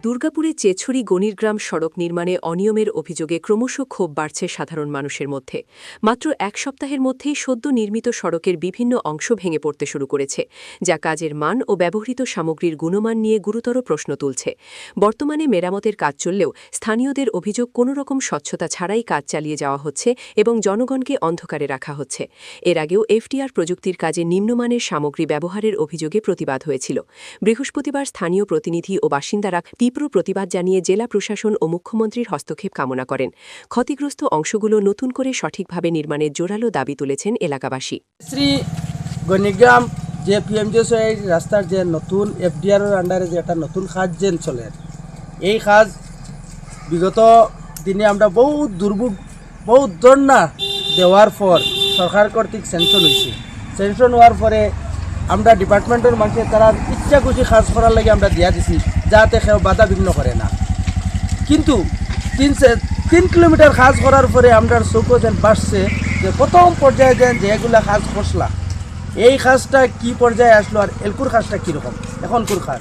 দুর্গাপুরে চেছড়ি গণিরগ্রাম সড়ক নির্মাণে অনিয়মের অভিযোগে ক্রমশ ক্ষোভ বাড়ছে সাধারণ মানুষের মধ্যে। মাত্র এক সপ্তাহের মধ্যেই সদ্য নির্মিত সড়কের বিভিন্ন অংশ ভেঙে পড়তে শুরু করেছে, যা কাজের মান ও ব্যবহৃত সামগ্রীর গুণমান নিয়ে গুরুতর প্রশ্ন তুলছে। বর্তমানে মেরামতের কাজ চললেও স্থানীয়দের অভিযোগ কোনোরকম স্বচ্ছতা ছাড়াই কাজ চালিয়ে যাওয়া হচ্ছে এবং জনগণকে অন্ধকারে রাখা হচ্ছে। এর আগেও এফটিআর প্রযুক্তির কাজে নিম্নমানের সামগ্রী ব্যবহারের অভিযোগে প্রতিবাদ হয়েছিল। বৃহস্পতিবার স্থানীয় প্রতিনিধি ও বাসিন্দারা তীব্র প্রতিবাদ জানিয়ে জেলা প্রশাসন ও মুখ্যমন্ত্রীর হস্তক্ষেপ কামনা করেন। ক্ষতিগ্রস্ত অংশগুলো নতুন করে সঠিকভাবে নির্মাণের জোরালো দাবি তুলেছেন এলাকাবাসী। শ্রী গণিগ্রাম যে পিএমজিএসওয়াই রাস্তার যে নতুন এফডিআরের আন্ডারে যে একটা নতুন কাজ যেন চলে, এই কাজ বিগত দিনে আমরা বহু ধর্ণা দেওয়ার পর সরকার কর্তৃক স্যাংশন হয়েছে। স্যাংশন হওয়ার পরে আমরা ডিপার্টমেন্টের মানুষের তারা ইচ্ছা খুশি কাজ করার লাগে আমরা দিয়া দিছি, যাতে কেউ বাধা বিঘ্ন করে না। কিন্তু 3 কিলোমিটার কাজ করার পরে আমরা চোখও যেন বাড়ছে যে প্রথম পর্যায়ে যেগুলা কাজ করছিলাম, এই কাজটা কি পর্যায়ে আসলো আর এলকুর কাজটা কীরকম এখনকার কাজ।